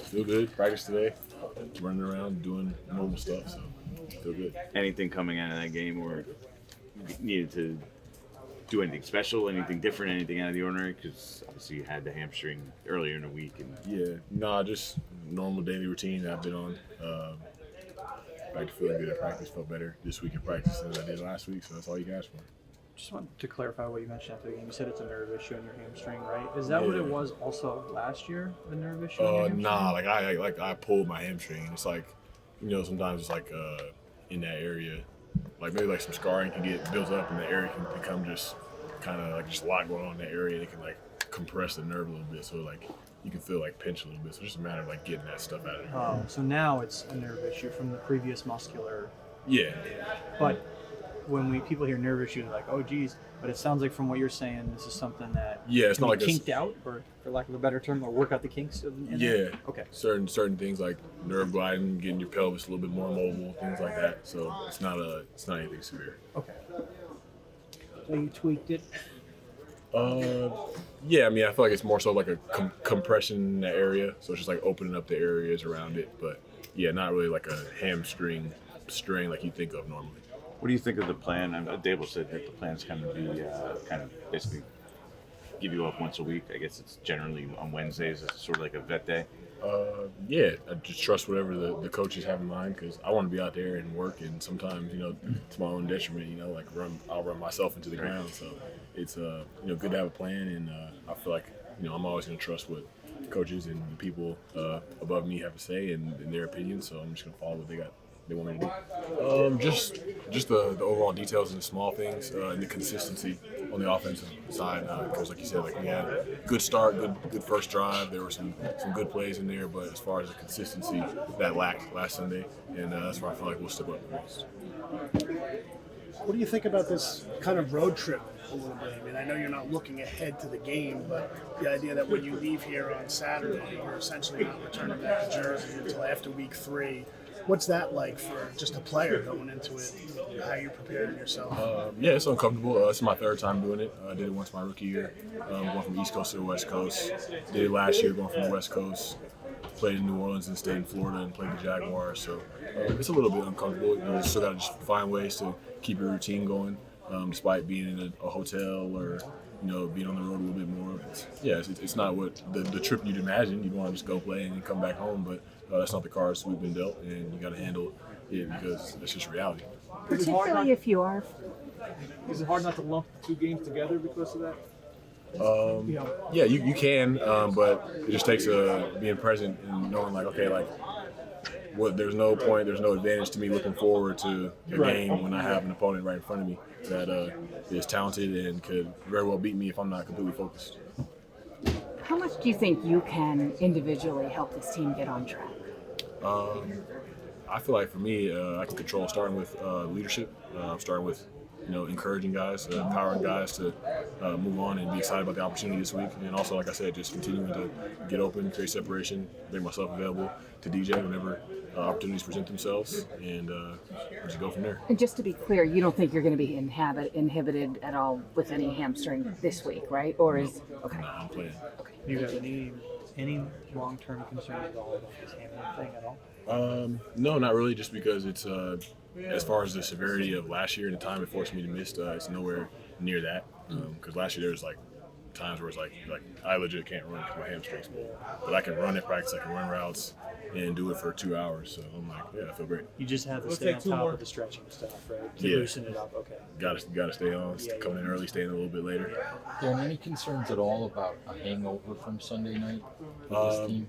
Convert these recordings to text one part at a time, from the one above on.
Feel good. Practice today. Running around, doing normal stuff. So feel good. Anything coming out of that game, or needed to do anything special, anything different, anything out of the ordinary? Because obviously you had the hamstring earlier in the week. Just normal daily routine that I've been on. Back to feeling good at practice. Felt better this week in practice than I did last week. So that's all you can ask for. Just wanted to clarify what you mentioned after the game. You said it's a nerve issue in your hamstring, right? Is that what it was also last year, the nerve issue? In your hamstring? Nah, I pulled my hamstring, and it's like, sometimes it's like in that area, like maybe like some scarring can get built up, and the area can become just kind of like just a lot going on in that area. And it can like compress the nerve a little bit, so like you can feel like pinch a little bit. So it's just a matter of like getting that stuff out of there. Oh, so now it's a nerve issue from the previous muscular. Yeah. But when people hear nerve issue, they're like, oh, geez. But it sounds like from what you're saying, this is something that it's not like kinked out, or for lack of a better term, or work out the kinks. Okay. Certain things like nerve gliding, getting your pelvis a little bit more mobile, things like that. So it's not anything severe. Okay. So you tweaked it? I feel like it's more so like a compression in the area. So it's just like opening up the areas around it. But yeah, not really like a hamstring strain like you think of normally. What do you think of the plan? Dable said that the plan's kind of be basically give you up once a week. I guess it's generally on Wednesdays. It's sort of like a vet day. I just trust whatever the coaches have in mind, because I want to be out there and work, and sometimes to my own detriment, I'll run myself into the ground. So it's good to have a plan, and I feel like I'm always going to trust what the coaches and the people above me have to say and their opinions. So I'm just going to follow what they want me to do. Just the overall details and the small things, and the consistency on the offensive side. Because like you said, we had a good start, good first drive. There were some good plays in there, but as far as the consistency, that lacked last Sunday, and that's where I feel like we'll step up the most. What do you think about this kind of road trip a little bit? I mean, I know you're not looking ahead to the game, but the idea that when you leave here on Saturday, you're essentially not returning back to Jersey until after week 3. What's that like for just a player going into it? How you preparing yourself? It's uncomfortable. It's my third time doing it. I did it once my rookie year, going from the East Coast to the West Coast. Did it last year, going from the West Coast. Played in New Orleans and stayed in Florida and played the Jaguars. So it's a little bit uncomfortable. You still got to just find ways to keep your routine going, despite being in a hotel or being on the road a little bit more. It's not what the trip you'd imagine. You'd want to just go play and come back home, but that's not the cards we've been dealt, and you got to handle it because that's just reality. Particularly if you are. Is it hard not to lump 2 games together because of that? You can, but it just takes being present and knowing there's no point, there's no advantage to me looking forward to a game when I have an opponent right in front of me that is talented and could very well beat me if I'm not completely focused. How much do you think you can individually help this team get on track? I feel like for me, I can control starting with leadership, starting with encouraging guys, empowering guys to move on and be excited about the opportunity this week. And also, like I said, just continuing to get open, create separation, make myself available to DJ whenever opportunities present themselves, and just go from there. And just to be clear, you don't think you're going to be inhibited at all with any hamstring this week, right? Or is okay? No, I'm playing. Okay. Do you have any long-term concerns at all with this hamstring thing at all? No, not really. Just because it's as far as the severity of last year and the time it forced me to miss, it's nowhere near that. Because last year there was times where it's like I legit can't run because my hamstrings pull, but I can run at practice. I can run routes and do it for 2 hours. So I'm like, I feel great. You just have to stay on top of the stretching stuff, right? To loosen it up. Okay. Got to stay on. Coming in early, staying a little bit later. Darren, any concerns at all about a hangover from Sunday night for this team?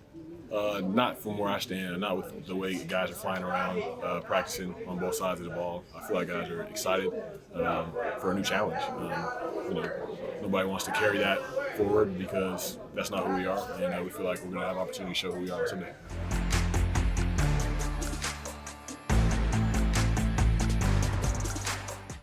Not from where I stand, not with the way guys are flying around, practicing on both sides of the ball. I feel like guys are excited for a new challenge. Nobody wants to carry that forward because that's not who we are, and we feel like we're going to have opportunity to show who we are on Sunday.